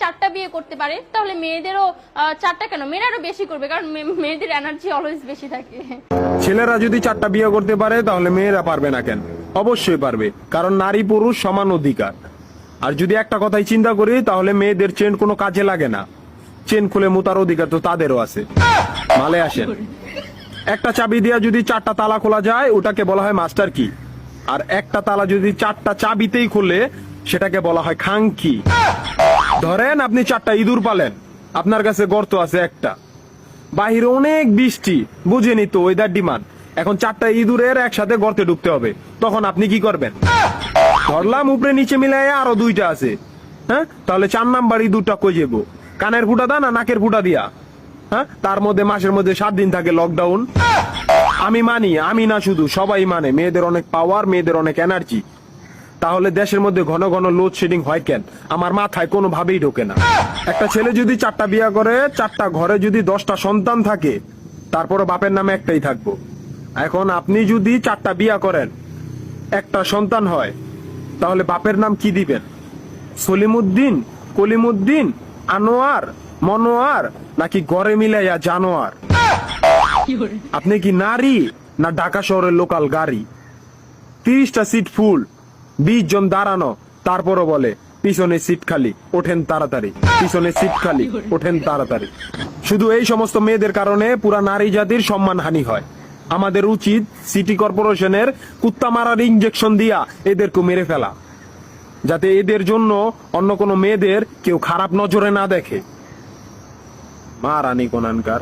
4টা বিয়ে করতে পারে তাহলে মেয়েদেরও 4টা কেন, মেয়েরা আরো বেশি করবে, কারণ মেয়েদের এনার্জি অলওয়েজ বেশি থাকে। ছেলেরা যদি 4টা বিয়ে করতে পারে তাহলে মেয়েরা পারবে না কেন? অবশ্যই পারবে, কারণ নারী পুরুষ সমান অধিকার। আর যদি একটা কথাই চিন্তা করি তাহলে মেয়েদের চেন কোনো কাজে লাগে না, চেন খুলে মুতার অধিকার তো তাদেরও আছে। মালে আসেন, একটা চাবি দিয়া যদি 4টা তালা খোলা যায় ওটাকে বলা হয় মাস্টার কি, আর একটা তালা যদি 4টা চাবিতেই খুলে সেটাকে বলা হয় খাঙ্কি। ধরেন আপনি 4টা ইঁদুর পালেন, আপনার কাছে গর্ত আছে একটা, বাহিরে অনেক বৃষ্টি, বুঝেনি তো ওয়েদার ডিমান্ড, এখন 4টা ইঁদুরের একসাথে গর্তে ঢুকতে হবে, তখন আপনি কি করবেন? ধরলাম উপরে নিচে মিলাই আরো 2টা আছে, হ্যাঁ, তাহলে 4 নাম্বার ইঁদুরটা কই যাবো? কানের ফুটা দা না নাকের ফুটা দিয়া? হ্যাঁ, তার মধ্যে মাসের মধ্যে 7 দিন থাকে লকডাউন। আমি মানি, আমি না শুধু সবাই মানে মেয়েদের অনেক পাওয়ার, মেয়েদের অনেক এনার্জি। তাহলে দেশের মধ্যে ঘন ঘন লোডশেডিং হয় কেন? আমার মাথায় কোনোভাবেই ঢোকে না। একটা ছেলে যদি 4টা বিয়ে করে, 4টা ঘরে যদি 10টা সন্তান থাকে, তারপরে বাপের নামে একটাই থাকবো। এখন আপনি যদি 4টা বিয়ে করেন, একটা সন্তান হয়, তাহলে বাপের নাম কি দিবেন? সলিমুদ্দিন, কলিমুদ্দিন, আনোয়ার, মনোয়ার, নাকি গড়ে মিলাইয়া জানোয়ার? আপনি কি নারী না ঢাকা শহরের লোকাল গাড়ি? 30টা সিট ফুল, 20 জন দাঁড়ানো, তারপরও বলে পিছনে সিট খালি, ওঠেন তাড়াতাড়ি, পিছনে সিট খালি, ওঠেন তাড়াতাড়ি। শুধু এই সমস্ত মেয়েদের কারণে পুরা নারী জাতির সম্মানহানি হয়। আমাদের উচিত সিটি কর্পোরেশনের কুত্তা মারার ইনজেকশন দিয়া এদেরকে মেরে ফেলা, যাতে এদের জন্য অন্য কোনো মেয়েদের কেউ খারাপ নজরে না দেখে। মা রানী কোনানকার।